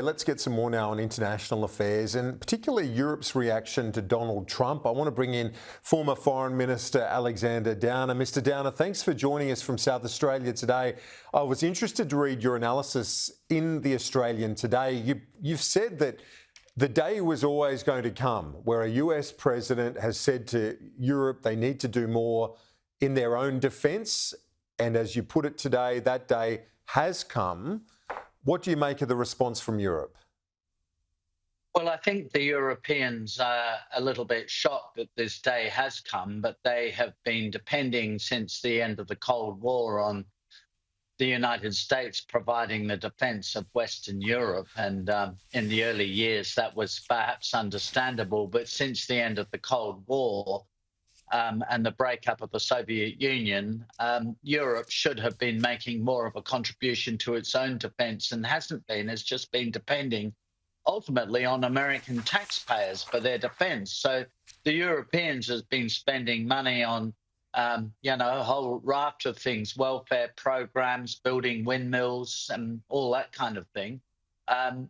Let's get some more now on international affairs and particularly Europe's reaction to Donald Trump. I want to bring in former Foreign Minister Alexander Downer. Mr. Downer, thanks for joining us from South Australia today. I was interested to read your analysis in The Australian today. You've said that the day was always going to come where a US president has said to Europe they need to do more in their own defence. And as you put it today, that day has come. What do you make of the response from Europe? Well, I think the Europeans are a little bit shocked that this day has come, but they have been depending since the end of the Cold War on the United States providing the defence of Western Europe. And in the early years, that was perhaps understandable. But since the end of the Cold War, and the breakup of the Soviet Union, Europe should have been making more of a contribution to its own defence and hasn't been. It's just been depending ultimately on American taxpayers for their defence. So the Europeans has been spending money on, a whole raft of things, welfare programs, building windmills and all that kind of thing,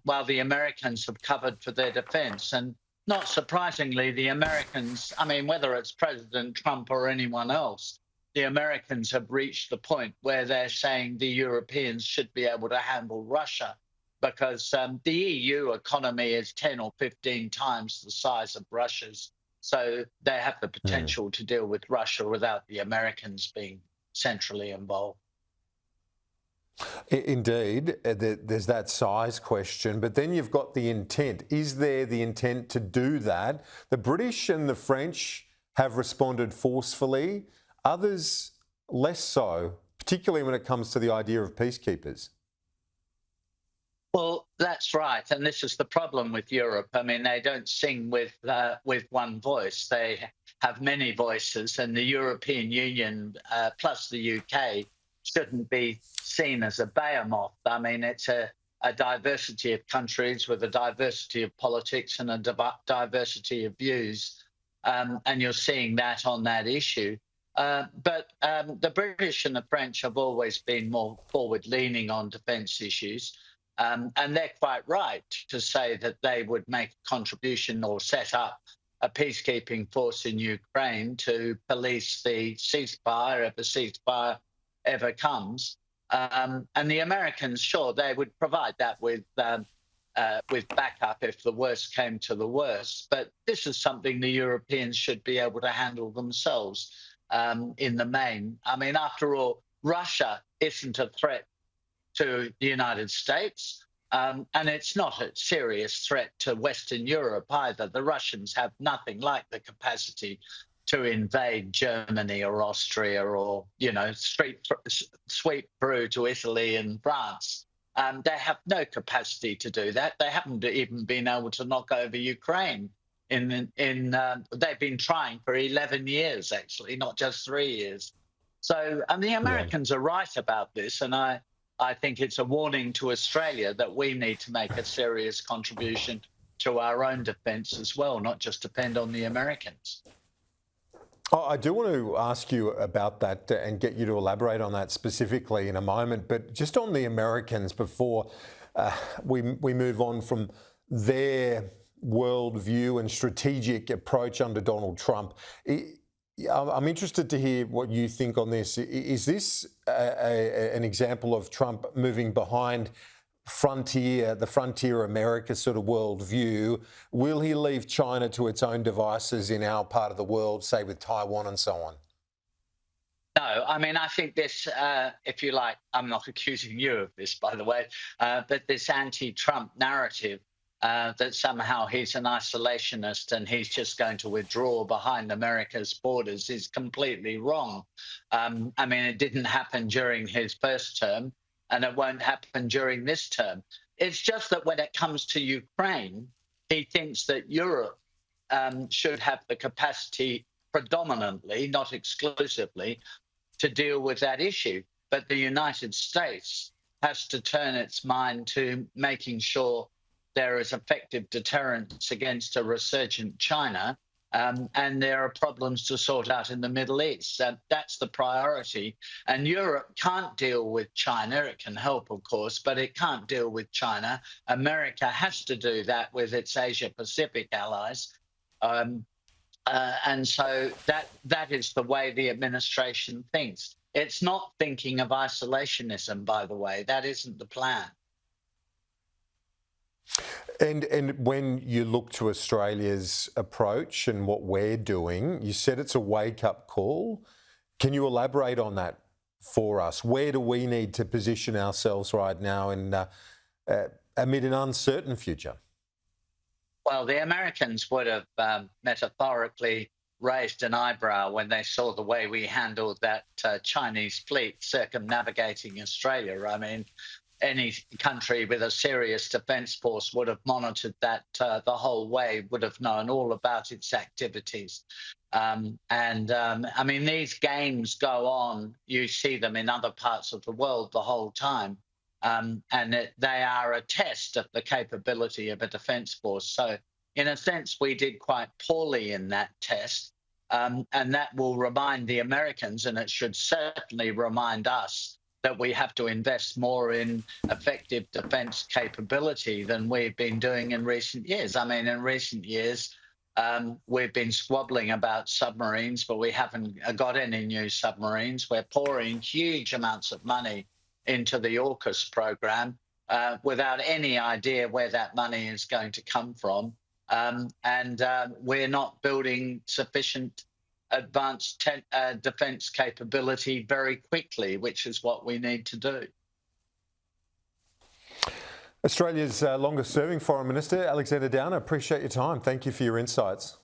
while the Americans have covered for their defence. And not surprisingly, the Americans, whether it's President Trump or anyone else, the Americans have reached the point where they're saying the Europeans should be able to handle Russia because the EU economy is 10 or 15 times the size of Russia's. So they have the potential to deal with Russia without the Americans being centrally involved. Indeed, there's that size question, but then you've got the intent. Is there the intent to do that? The British and the French have responded forcefully, others less so, particularly when it comes to the idea of peacekeepers. Well, that's right, and this is the problem with Europe. They don't sing with one voice. They have many voices, and the European Union, plus the UK, shouldn't be seen as a behemoth. It's a diversity of countries with a diversity of politics and a diversity of views, and you're seeing that on that issue. But the British and the French have always been more forward-leaning on defence issues, and they're quite right to say that they would make a contribution or set up a peacekeeping force in Ukraine to police the ceasefire if a ceasefire ever comes. And the Americans, sure, they would provide that with backup if the worst came to the worst. But this is something the Europeans should be able to handle themselves in the main. After all, Russia isn't a threat to the United States, and it's not a serious threat to Western Europe either. The Russians have nothing like the capacity to invade Germany or Austria or, sweep through to Italy and France. They have no capacity to do that. They haven't even been able to knock over Ukraine. They've been trying for 11 years, actually, not just 3 years. So, and the Americans are right about this, and I think it's a warning to Australia that we need to make a serious contribution to our own defence as well, not just depend on the Americans. Oh, I do want to ask you about that and get you to elaborate on that specifically in a moment. But just on the Americans before we move on from their worldview and strategic approach under Donald Trump, I'm interested to hear what you think on this. Is this an example of Trump moving behind the frontier America sort of worldview? Will he leave China to its own devices in our part of the world, say with Taiwan and so on? No, I think this, if you like, I'm not accusing you of this, by the way, but this anti-Trump narrative that somehow he's an isolationist and he's just going to withdraw behind America's borders is completely wrong. It didn't happen during his first term, and it won't happen during this term. It's just that when it comes to Ukraine, he thinks that Europe should have the capacity predominantly, not exclusively, to deal with that issue. But the United States has to turn its mind to making sure there is effective deterrence against a resurgent China and there are problems to sort out in the Middle East. That's the priority. And Europe can't deal with China. It can help, of course, but it can't deal with China. America has to do that with its Asia Pacific allies. Um, and so that is the way the administration thinks. It's not thinking of isolationism, by the way. That isn't the plan. And when you look to Australia's approach and what we're doing, you said it's a wake-up call. Can you elaborate on that for us? Where do we need to position ourselves right now amid an uncertain future? Well, the Americans would have metaphorically raised an eyebrow when they saw the way we handled that Chinese fleet circumnavigating Australia. I mean, any country with a serious defence force would have monitored that the whole way, would have known all about its activities. I mean, these games go on. You see them in other parts of the world the whole time. They are a test of the capability of a defence force. So, in a sense, we did quite poorly in that test. And that will remind the Americans, and it should certainly remind us, that we have to invest more in effective defence capability than we've been doing in recent years. I mean, in recent years, we've been squabbling about submarines, but we haven't got any new submarines. We're pouring huge amounts of money into the AUKUS program without any idea where that money is going to come from. We're not building sufficient advanced defence capability very quickly, which is what we need to do. Australia's longest serving Foreign Minister, Alexander Downer, appreciate your time. Thank you for your insights.